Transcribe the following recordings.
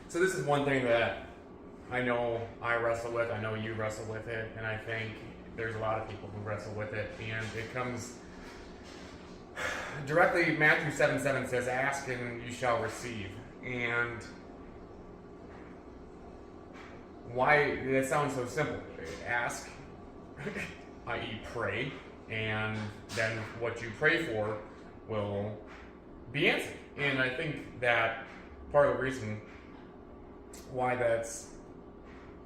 So this is one thing that I know I wrestle with. I know you wrestle with it, and I think there's a lot of people who wrestle with it. And it comes directly. Matthew 7:7 says, "Ask and you shall receive." And why that sounds so simple? Ask, i.e., pray, and then what you pray for will be answered. And I think that part of the reason why that's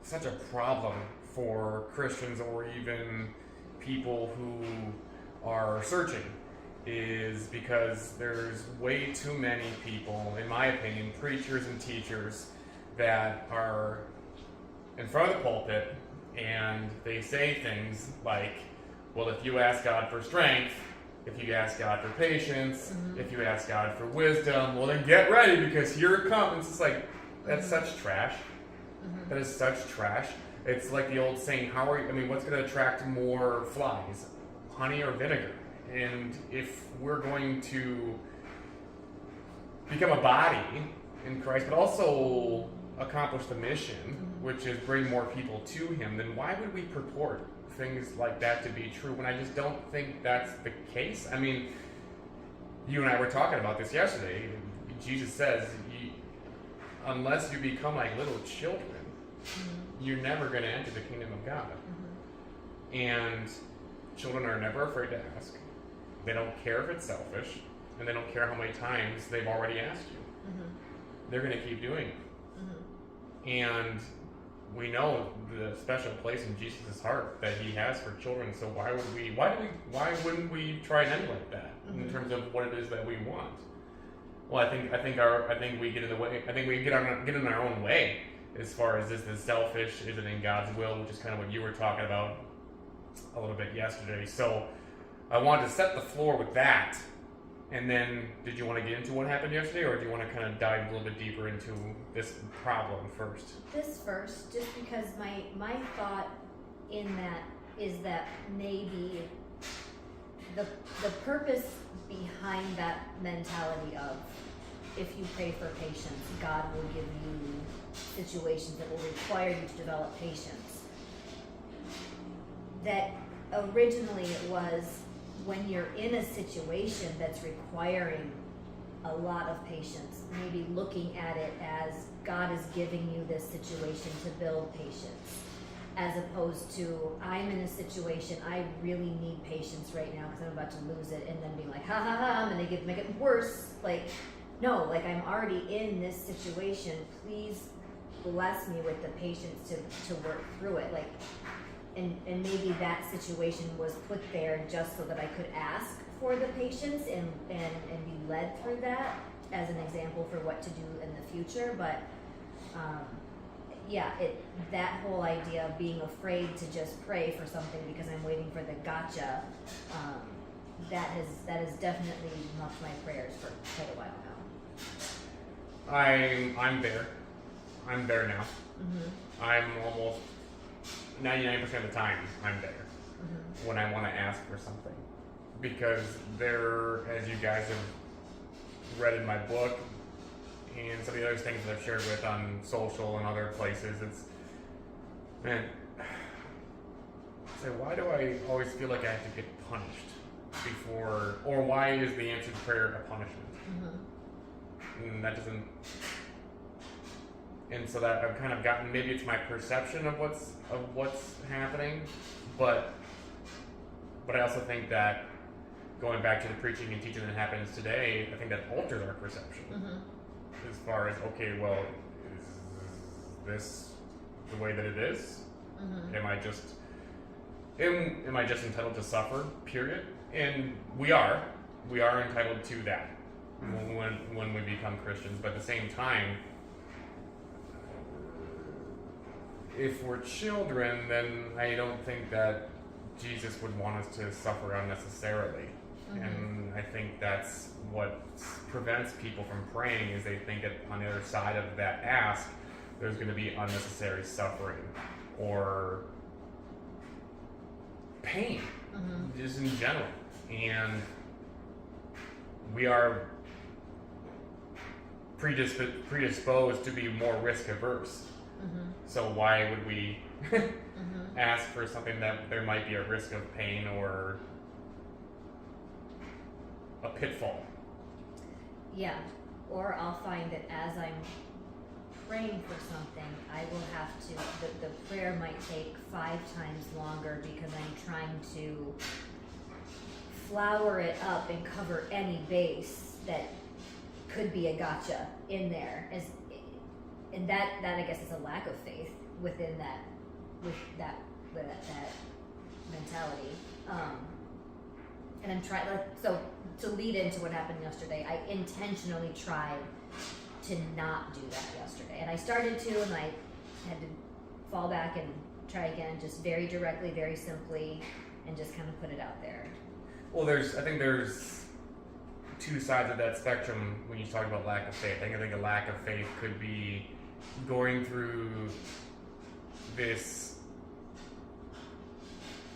such a problem for Christians or even people who are searching is because there's way too many people, in my opinion, preachers and teachers, that are in front of the pulpit and they say things like, well, if you ask God for strength, if you ask God for patience, if you ask God for wisdom, well, then get ready because here it comes. It's like, that's such trash. That is such trash. It's like the old saying, what's going to attract more flies? Honey or vinegar? And if we're going to become a body in Christ, but also accomplish the mission, which is bring more people to Him, then why would we purport things like that to be true when I just don't think that's the case? I mean, you and I were talking about this yesterday. Jesus says, unless you become like little children, you're never going to enter the kingdom of God. And children are never afraid to ask. They don't care if it's selfish, and they don't care how many times they've already asked you. They're going to keep doing it. And we know the special place in Jesus' heart that He has for children. So why wouldn't we try and emulate that in terms of what it is that we want? Well, I think we get in the way. I think we get in our own way as far as is this selfish? Is it in God's will? Which is kind of what you were talking about a little bit yesterday. So I wanted to set the floor with that. And then, did you want to get into what happened yesterday, or do you want to kind of dive a little bit deeper into this problem first? This first, just because my thought in that is that maybe the purpose behind that mentality of if you pray for patience, God will give you situations that will require you to develop patience. That originally it was when you're in a situation that's requiring a lot of patience, maybe looking at it as God is giving you this situation to build patience, as opposed to I'm in a situation I really need patience right now because I'm about to lose it, and then being like, ha ha ha, and they make it worse. Like, no, like I'm already in this situation. Please bless me with the patience to work through it. Like, and maybe that situation was put there just so that I could ask for the patience and be led through that as an example for what to do in the future. But that whole idea of being afraid to just pray for something because I'm waiting for the gotcha, that has definitely muffed my prayers for quite a while now. I'm there. I'm there now. I'm almost 99% of the time I'm there when I want to ask for something, because there, as you guys have read in my book and some of the other things that I've shared with on social and other places, it's, man, so why do I always feel like I have to get punished before, or why is the answered prayer a punishment? And that doesn't, and so that I've kind of gotten, maybe it's my perception of what's happening, but I also think that going back to the preaching and teaching that happens today, I think that alters our perception as far as, okay, well, is this the way that it is? Am I just entitled to suffer? Period. And we are entitled to that when we become Christians, but at the same time, if we're children, then I don't think that Jesus would want us to suffer unnecessarily. And I think that's what prevents people from praying, is they think that on the other side of that ask, there's going to be unnecessary suffering or pain, just in general. And we are predisposed to be more risk averse. Mm-hmm. So why would we Mm-hmm. ask for something that there might be a risk of pain or a pitfall? Yeah, or I'll find that as I'm praying for something, I will have to, the prayer might take 5 times longer because I'm trying to flower it up and cover any base that could be a gotcha in there. And that I guess is a lack of faith within that, with that mentality. And I'm trying, so to lead into what happened yesterday, I intentionally tried to not do that yesterday. And I started to, and I had to fall back and try again, just very directly, very simply, and just kind of put it out there. Well, I think there's 2 sides of that spectrum when you talk about lack of faith. I think a lack of faith could be going through this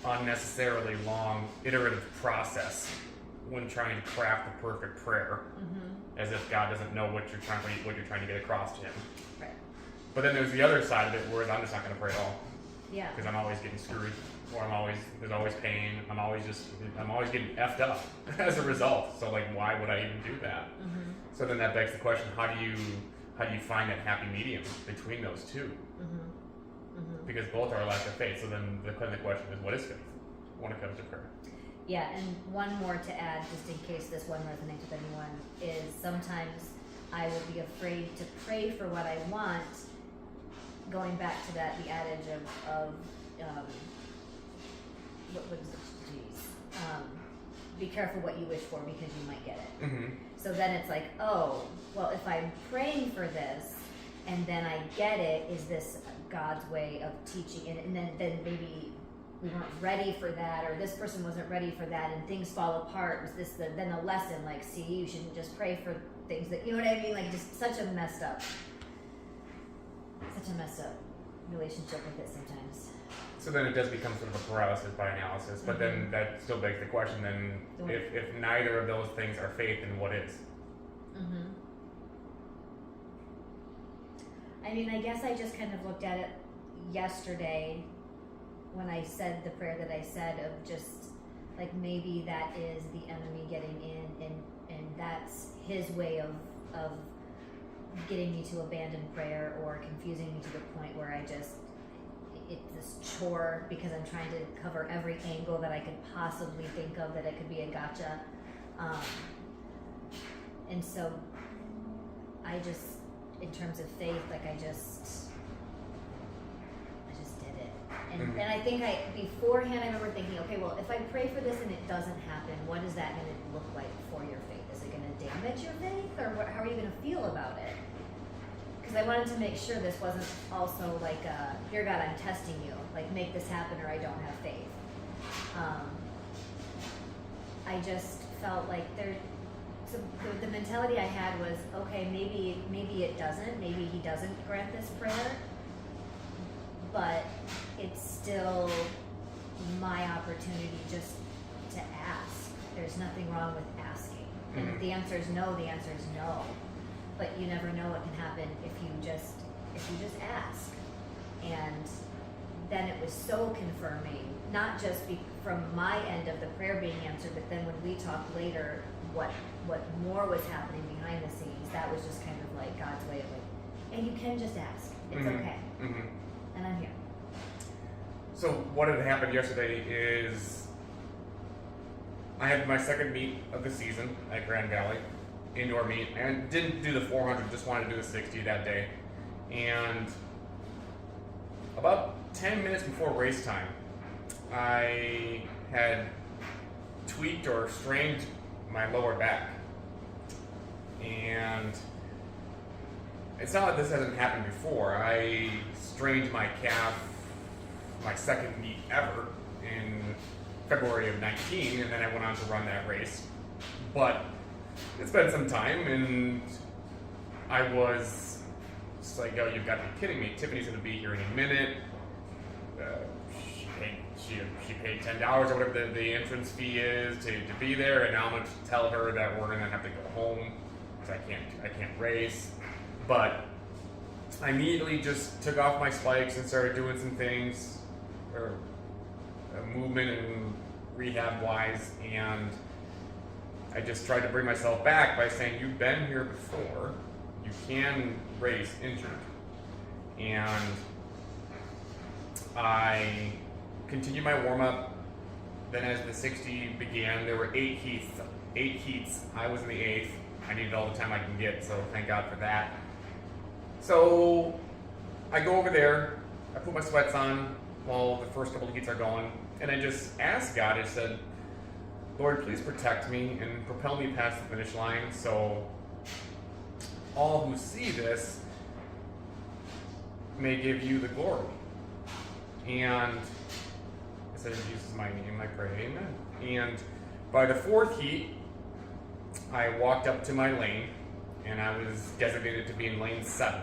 unnecessarily long iterative process when trying to craft the perfect prayer, as if God doesn't know what you're trying to get across to him. Right. But then there's the other side of it where I'm just not going to pray at all. Yeah. Because I'm always getting screwed, or there's always pain. I'm always getting effed up as a result. So like, why would I even do that? Mm-hmm. So then that begs the question: how do you find that happy medium between those two? Mm-hmm. Mm-hmm. Because both are a lack of faith. So then the question is, what is faith when it comes to prayer? Yeah, and one more to add, just in case this one resonates with anyone, is sometimes I will be afraid to pray for what I want. Going back to that, the adage of what is it? Jeez. Be careful what you wish for because you might get it. Mm-hmm. So then it's like, oh, well, if I'm praying for this and then I get it, is this God's way of teaching? And then maybe we weren't ready for that, or this person wasn't ready for that, and things fall apart. Was this then a lesson? Like, see, you shouldn't just pray for things that, you know what I mean? Like, just such a messed up relationship with it sometimes. So then it does become sort of a paralysis by analysis. But then that still begs the question: then, if neither of those things are faith, then what is? Mm-hmm. I mean, I guess I just kind of looked at it yesterday when I said the prayer that I said, of just like, maybe that is the enemy getting in, and that's his way of getting me to abandon prayer, or confusing me to the point where it's this chore because I'm trying to cover every angle that I could possibly think of that it could be a gotcha. And so I just, in terms of faith, like I just did it. And I think beforehand I remember thinking, okay, well, if I pray for this and it doesn't happen, what is that going to look like for your faith? Is it going to damage your faith, or how are you going to feel about it? Because I wanted to make sure this wasn't also like, here God, I'm testing you, like make this happen or I don't have faith. I just felt like so the mentality I had was, okay, maybe it doesn't, maybe he doesn't grant this prayer, but it's still my opportunity just to ask. There's nothing wrong with asking. And if the answer is no, the answer is no. But you never know what can happen if you just ask. And then it was so confirming, not just from my end of the prayer being answered, but then when we talked later, what more was happening behind the scenes. That was just kind of like God's way of like, and you can just ask. It's okay. And I'm here. So what had happened yesterday is I had my second meet of the season at Grand Valley, indoor meet, and didn't do the 400, just wanted to do the 60 that day. And about 10 minutes before race time, I had tweaked or strained my lower back. And it's not that this hasn't happened before. I strained my calf my second meet ever in February of 19, and then I went on to run that race. But it's been some time, and I was just like, oh, you've got to be kidding me. Tiffany's going to be here any minute. She paid $10 or whatever the entrance fee is to be there, and now I'm going to tell her that we're going to have to go home because I can't race. But I immediately just took off my spikes and started doing some things, or movement and rehab wise, and I just tried to bring myself back by saying, you've been here before, you can race injured. And I continued my warm-up. Then as the 60 began, there were 8 heats. I was in the 8th. I needed all the time I can get, so thank God for that. So I go over there, I put my sweats on while the first couple of heats are going, and I just asked God, I said, Lord, please protect me and propel me past the finish line so all who see this may give you the glory. And I said, in Jesus' mighty name I pray, amen. And by the 4th heat, I walked up to my lane, and I was designated to be in lane 7.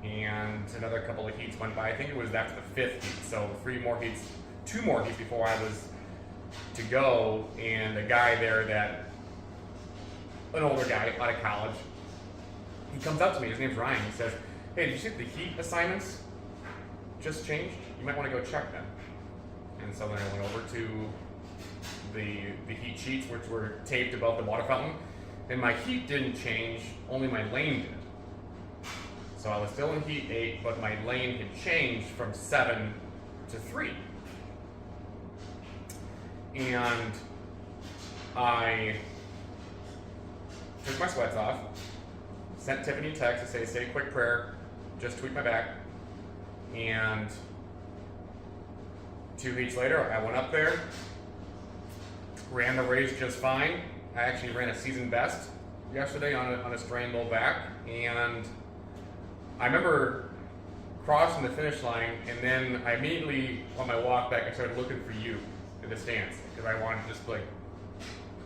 And another couple of heats went by. I think it was after the 5th heat, so 2 more heats before I was to go, and a guy there an older guy out of college, he comes up to me, his name's Ryan, he says, hey, did you see the heat assignments just changed? You might want to go check them. And so then I went over to the heat sheets, which were taped above the water fountain, and my heat didn't change, only my lane did. So I was still in heat 8, but my lane had changed from 7 to 3. And I took my sweats off, sent Tiffany a text to say a quick prayer, just tweak my back, and 2 weeks later I went up there, ran the race just fine. I actually ran a season best yesterday on a strained low back, and I remember crossing the finish line, and then I immediately, on my walk back, I started looking for you in the stands, because I wanted to just be like,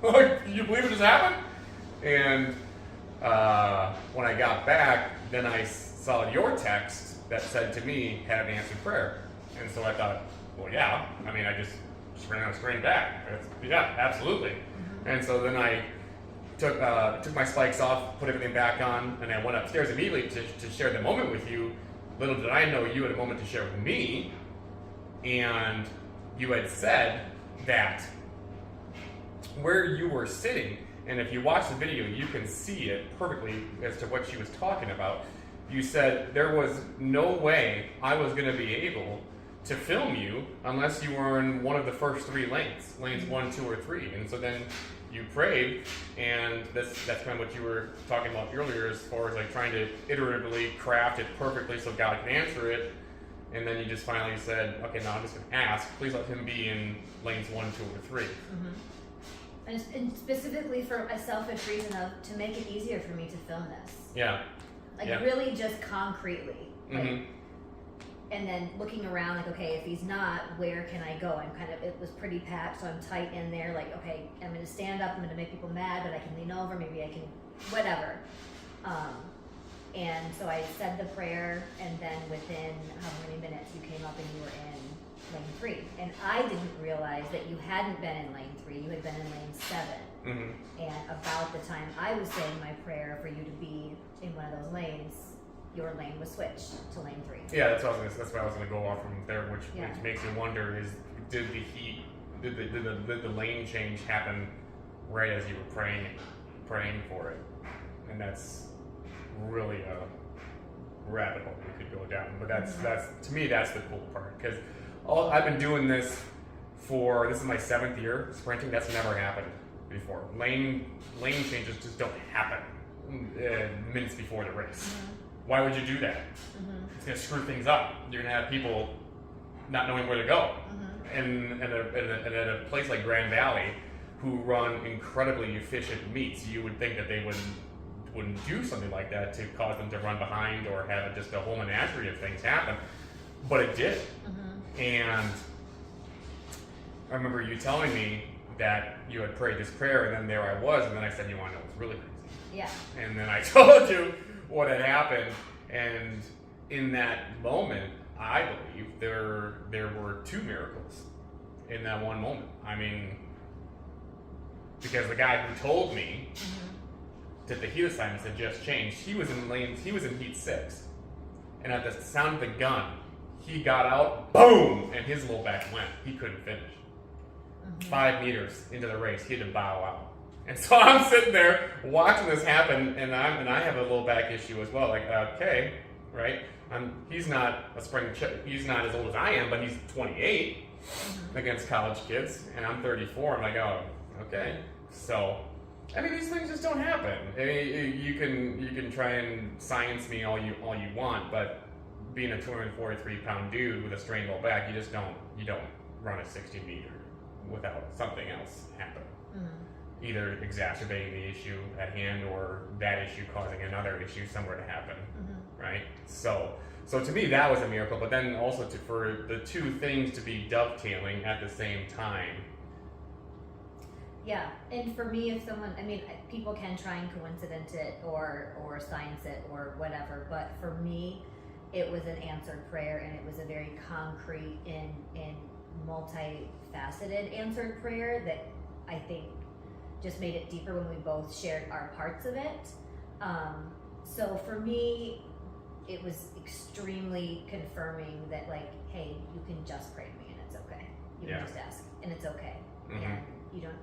oh, can you believe it just happened? And when I got back, then I saw your text that said to me, had an answered prayer. And so I thought, well, yeah, I mean, I just ran on a strained back. Yeah, absolutely. And so then I took my spikes off, put everything back on, and I went upstairs immediately to share the moment with you. Little did I know you had a moment to share with me, and you had said that where you were sitting, and if you watch the video, you can see it perfectly as to what she was talking about. You said there was no way I was going to be able to film you unless you were in one of the first 3 lanes 1, 2, or 3. And so then you prayed, and that's kind of what you were talking about earlier, as far as like trying to iteratively craft it perfectly so God can answer it. And then you just finally said, okay, now I'm just going to ask, please let him be in lanes 1, 2, or 3. And specifically for a selfish reason of to make it easier for me to film this. Yeah. Like yeah. really just concretely. Like, and then looking around like, okay, if he's not, where can I go? It was pretty packed, so I'm tight in there, like, okay, I'm gonna stand up, I'm gonna make people mad, but I can lean over, maybe I can, whatever. And so I said the prayer, and then within how many minutes you came up and you were in lane 3. And I didn't realize that you hadn't been in lane 3, you had been in lane 7. And about the time I was saying my prayer for you to be in one of those lanes, your lane was switched to lane 3. Yeah, that's what I was gonna go off from there, which makes me wonder is did the lane change happen right as you were praying for it? And that's really a rabbit hole we could go down. But that's to me that's the cool part, because I've been doing this is my 7th year sprinting. That's never happened before. Lane changes just don't happen minutes before the race. Why would you do that? It's going to screw things up. You're going to have people not knowing where to go. And at a place like Grand Valley, who run incredibly efficient meets, you would think that they wouldn't do something like that to cause them to run behind or have just a whole menagerie of things happen. But it did. And I remember you telling me that you had prayed this prayer, and then there I was, and then I said, you want to know what's really crazy? Yeah. And then I told you what had happened, and in that moment, I believe there were 2 miracles in that one moment. I mean, because the guy who told me to the heat assignments had just changed. He was in heat 6. And at the sound of the gun, he got out, boom, and his low back went. He couldn't finish. 5 meters into the race, he had to bow out. And so I'm sitting there watching this happen, and I have a low back issue as well. Like, okay, right? He's not he's not as old as I am, but he's 28 against college kids, and I'm 34. I'm like, oh, okay. So, I mean, these things just don't happen. I mean, you can try and science me all you want, but being a 243-pound dude with a strained low back, you don't run a 60 meter without something else happen. Either exacerbating the issue at hand or that issue causing another issue somewhere to happen, right? So to me that was a miracle, but then also for the two things to be dovetailing at the same time. Yeah, and for me, if someone, I mean, people can try and coincidence it or science it or whatever, but for me, it was an answered prayer, and it was a very concrete and multifaceted answered prayer that I think just made it deeper when we both shared our parts of it. So for me, it was extremely confirming that, like, hey, you can just pray to me and it's okay. You can just ask and it's okay. And you don't,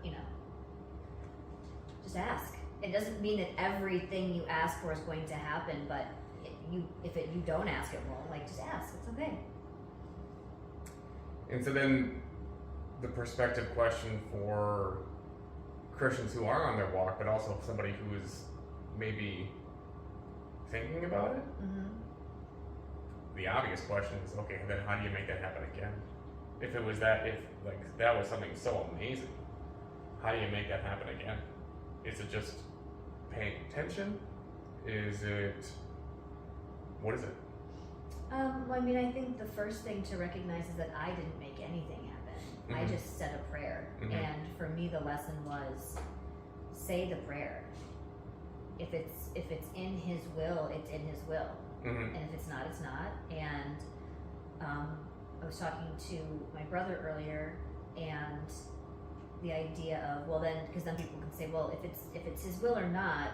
just ask. It doesn't mean that everything you ask for is going to happen, but if you don't ask, it won't. Like, just ask. It's okay. And so then the perspective question for Christians who are on their walk, but also somebody who is maybe thinking about it, the obvious question is, okay, then how do you make that happen again? If that was something so amazing, how do you make that happen again? Is it just paying attention? What is it? Well, I mean, I think the first thing to recognize is that I didn't make anything happen. I just said a prayer. And for me, the lesson was, say the prayer. If it's in His will, it's in His will. And if it's not, it's not. And I was talking to my brother earlier, and the idea of, well, then, because then people can say, well, if it's His will or not,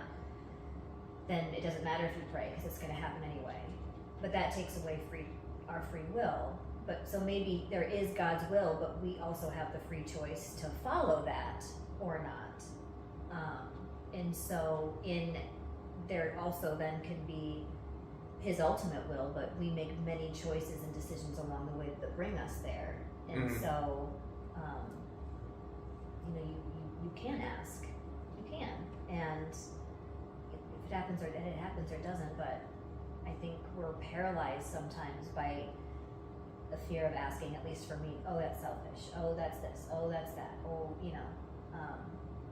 then it doesn't matter if you pray, because it's going to happen anyway. But that takes away our free will. But so maybe there is God's will, but we also have the free choice to follow that or not. And so there also then can be His ultimate will, but we make many choices and decisions along the way that bring us there. And so, you can ask. You can. And if it happens or it happens or doesn't, but I think we're paralyzed sometimes by the fear of asking, at least for me. Oh, that's selfish. Oh, that's this. Oh, that's that. Oh,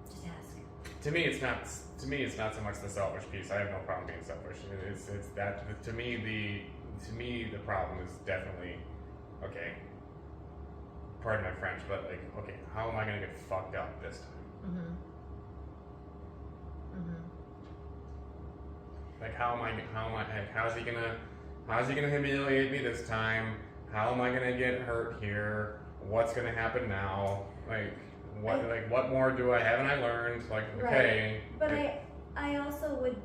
just ask. To me, it's not so much the selfish piece. I have no problem being selfish. It's that to me the problem is definitely, okay, pardon my French, but like, okay, how am I gonna get fucked up this time? Like, how's he gonna humiliate me this time? How am I gonna get hurt here? What's gonna happen now? Like, what more haven't I learned? Like, okay. But I also would,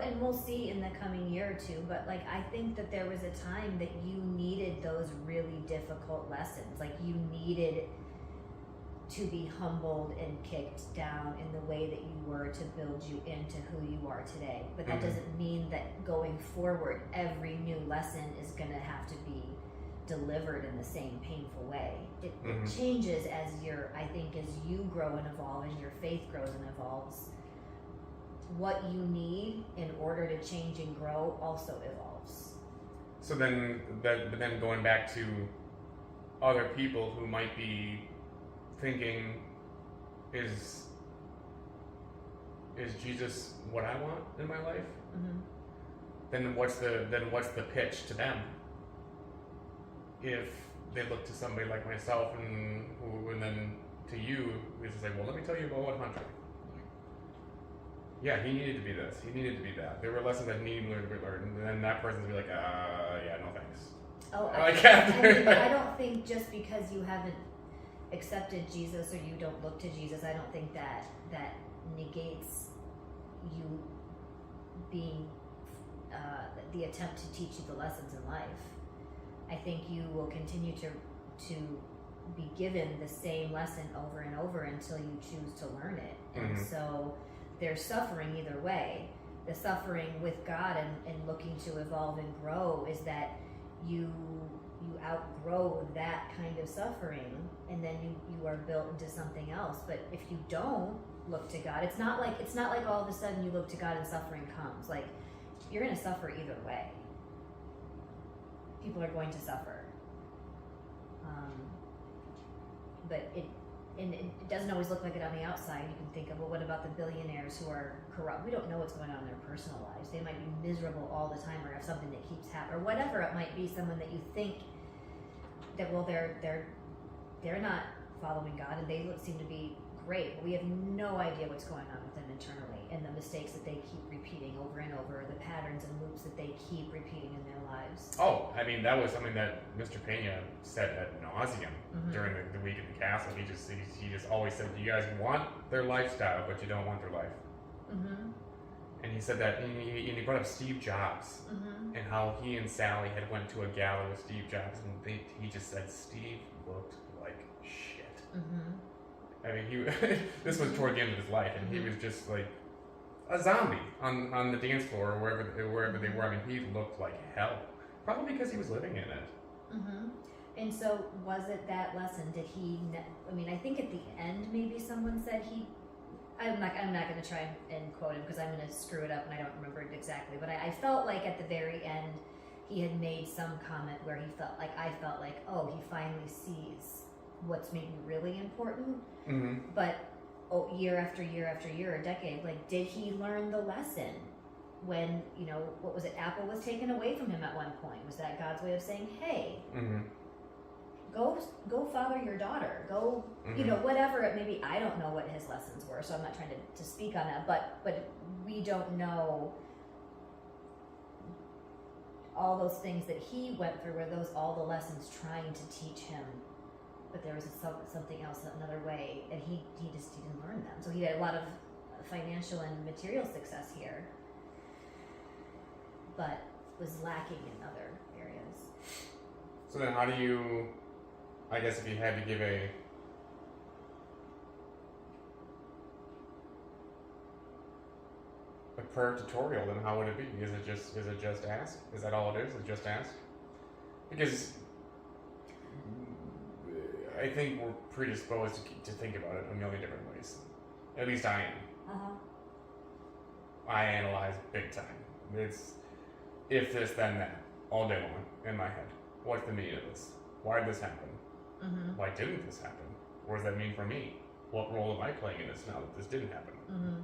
and we'll see in the coming year or two, but like, I think that there was a time that you needed those really difficult lessons. Like, you needed to be humbled and kicked down in the way that you were to build you into who you are today. But that doesn't mean that going forward, every new lesson is going to have to be delivered in the same painful way. It changes as as you grow and evolve and your faith grows and evolves. What you need in order to change and grow also evolves. So then going back to other people who might be thinking, is Jesus what I want in my life? Then what's the pitch to them? If they look to somebody like myself and then to you, it's just like, well, let me tell you about what Hunter. Yeah, he needed to be this. He needed to be that. There were lessons that needed to be learned, and then that person's be like, yeah, no thanks. Oh, I don't think just because you haven't accepted Jesus or you don't look to Jesus, I don't think that negates you being the attempt to teach you the lessons in life. I think you will continue to be given the same lesson over and over until you choose to learn it. And so there's suffering either way. The suffering with God and looking to evolve and grow is that you outgrow that kind of suffering, and then you are built into something else. But if you don't look to God, it's not like all of a sudden you look to God and suffering comes. Like, you're going to suffer either way. People are going to suffer. But it doesn't always look like it on the outside. You can think of, well, what about the billionaires who are corrupt? We don't know what's going on in their personal lives. They might be miserable all the time, or have something that keeps happening, or whatever it might be. Someone that you think that, well, they're not following God, and they seem to be great, but we have no idea what's going on with them internally, and the mistakes that they keep repeating over and over, the patterns and loops that they keep repeating in their lives. Oh, I mean, that was something that Mr. Pena said ad nauseum during the week at the castle. He just always said, you guys want their lifestyle, but you don't want their life. And he said that, and he brought up Steve Jobs, and how he and Sally had went to a gala with Steve Jobs, and he just said Steve looked like shit. I mean, this was toward the end of his life, and he was just like a zombie on the dance floor or wherever they were. I mean, he looked like hell, probably because he was living in it. And so, was it that lesson? Did he? I mean, I think at the end, maybe someone said he. I'm not going to try and quote him because I'm going to screw it up and I don't remember it exactly. But I felt like at the very end, he had made some comment where I felt like, oh, he finally sees what's maybe really important. But year after year after year, a decade, like, did he learn the lesson when, what was it, Apple was taken away from him at one point? Was that God's way of saying, hey, go father your daughter, go, whatever it may be. I don't know what his lessons were, so I'm not trying to speak on that, but we don't know all those things that he went through. Were those all the lessons trying to teach him? But there was something else, another way, and he didn't learn them. So he had a lot of financial and material success here, but was lacking in other areas. So then how do you, I guess if you had to give a prayer tutorial, then how would it be? Is it just ask? Is that all it is? Is it just ask? Because I think we're predisposed to think about it a million different ways. At least I am. I analyze big time. It's if this, then that, all day long in my head. What's the meaning of this? Why did this happen? Why didn't this happen? What does that mean for me? What role am I playing in this now that this didn't happen?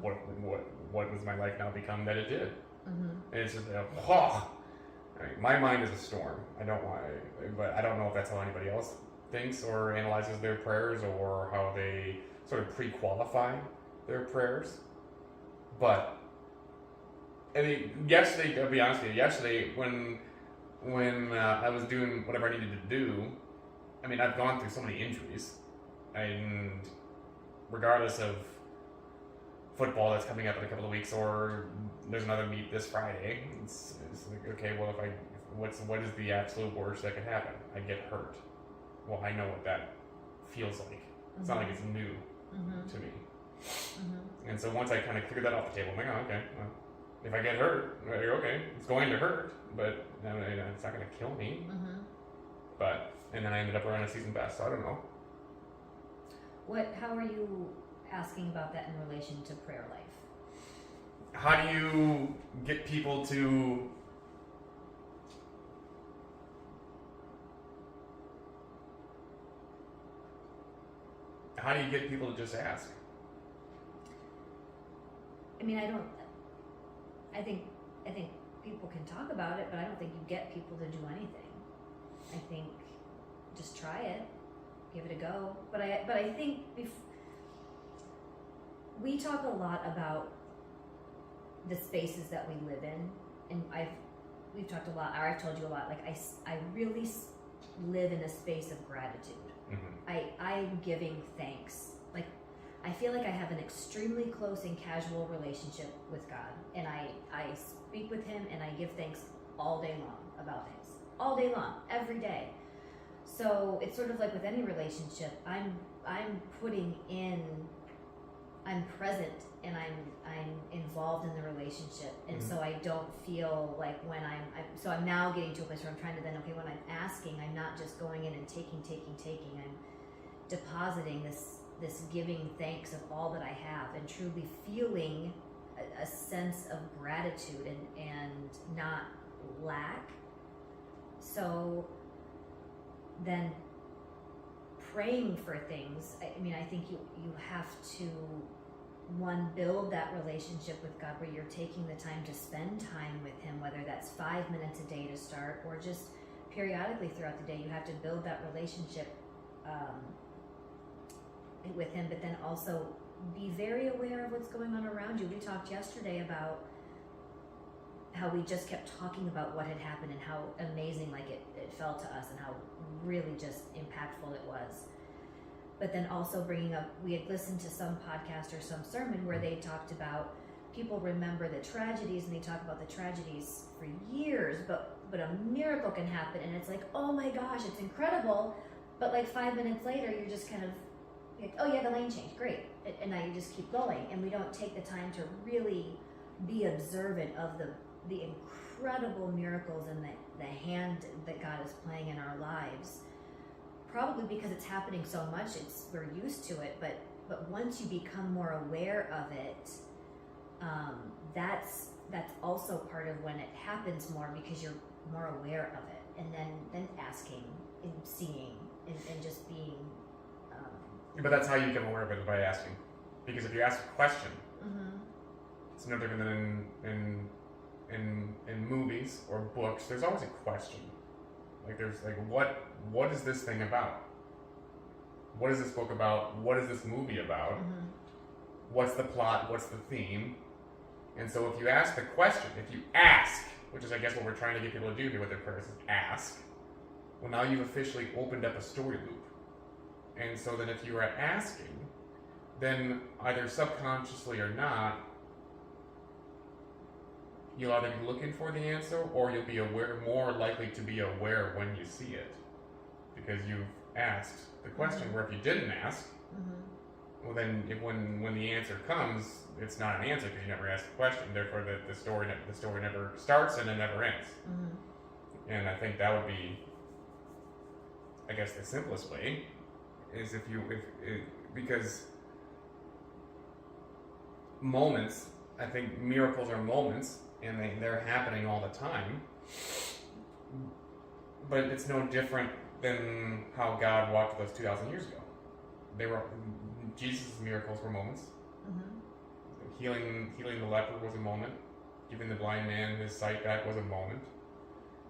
What does my life now become that it did? And it's just, I mean, my mind is a storm. But I don't know if that's how anybody else thinks or analyzes their prayers, or how they sort of pre-qualify their prayers. But I mean, yesterday, I'll be honest with you, yesterday when I was doing whatever I needed to do, I mean, I've gone through so many injuries, and regardless of football that's coming up in a couple of weeks, or there's another meet this Friday, it's like, okay, well, what is the absolute worst that could happen? I get hurt. Well, I know what that feels like. It's not like it's new to me. And so once I kind of cleared that off the table, I'm like, oh, okay, well, if I get hurt, okay, it's going to hurt, but it's not going to kill me. And then I ended up wearing a season best, so I don't know. How are you asking about that in relation to prayer life? How do you get people to just ask? I mean, I think people can talk about it, but I don't think you get people to do anything. I think just try it, give it a go. But I think we talk a lot about the spaces that we live in, and we've talked a lot, or I've told you a lot, like I really live in a space of gratitude. I'm giving thanks. Like, I feel like I have an extremely close and casual relationship with God, and I speak with him and I give thanks all day long about things, all day long, every day. So it's sort of like with any relationship, I'm putting in, I'm present and I'm involved in the relationship, and so I don't feel like when so I'm now getting to a place where I'm trying to then, okay, when I'm asking, I'm not just going in and taking, I'm depositing this giving thanks of all that I have, and truly feeling a sense of gratitude and not lack. So then praying for things, I mean, I think you have to, one, build that relationship with God where you're taking the time to spend time with him, whether that's 5 minutes a day to start or just periodically throughout the day. You have to build that relationship with him, but then also be very aware of what's going on around you. We talked yesterday about how we just kept talking about what had happened and how amazing it felt to us and how really just impactful it was. But then also bringing up, we had listened to some podcast or some sermon where they talked about people remember the tragedies, and they talk about the tragedies for years, but a miracle can happen and it's like, oh my gosh, it's incredible, but like 5 minutes later you're just kind of like, oh yeah, the lane changed, great, and now you just keep going, and we don't take the time to really be observant of the incredible miracles and the hand that God is playing in our lives. Probably because it's happening so much, we're used to it, but once you become more aware of it, that's also part of when it happens more, because you're more aware of it, and then asking and seeing and just being. But that's how you become aware of it, by asking. Because if you ask a question, it's no different than in movies or books. There's always a question. Like there's like, what is this thing about? What is this book about? What is this movie about? What's the plot? What's the theme? And so if you ask the question, if you ask, which is I guess what we're trying to get people to do here with their prayers, is ask. Well, now you've officially opened up a story loop. And so then if you are asking, then either subconsciously or not, you'll either be looking for the answer, or you'll be aware, more likely to be aware when you see it, because you've asked the question. Where if you didn't ask, well then when the answer comes, it's not an answer because you never asked the question. Therefore, the story never starts and it never ends. And I think that would be, I guess, the simplest way is because moments. I think miracles are moments, and they're happening all the time. But it's no different than how God walked with us 2,000 years ago. Jesus' miracles were moments. Healing the leper was a moment. Giving the blind man his sight back was a moment.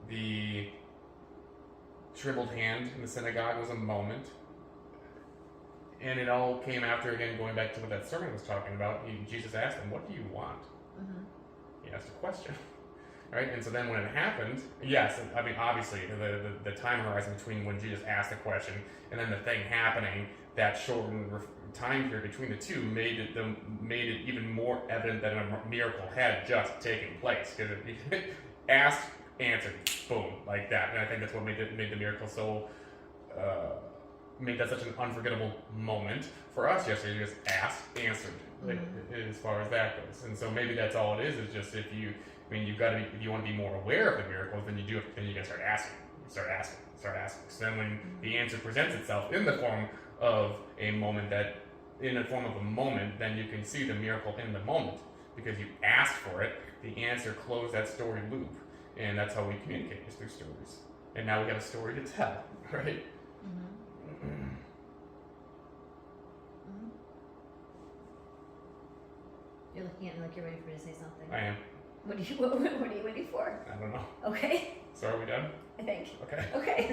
The shriveled hand in the synagogue was a moment. And it all came after, again, going back to what that sermon was talking about. Jesus asked him, what do you want? He asked a question. Right? And so then when it happened, yes, I mean, obviously, the time horizon between when Jesus asked the question and then the thing happening, that shortened time period between the two made it even more evident that a miracle had just taken place. Because it asked, answered, boom, like that. And I think that's what made the miracle so... made that such an unforgettable moment for us yesterday. Just asked, answered, as far as that goes. And so maybe that's all it is just if you want to be more aware of the miracles, then you gotta start asking. Start asking. So then when the answer presents itself in the form of a moment, then you can see the miracle in the moment because you asked for it. The answer closed that story loop, and that's how we communicate, is through stories. And now we have a story to tell, right? You're looking at me like you're ready for me to say something. I am. What are you waiting for? I don't know. Okay. So are we done? I think. Okay. Okay.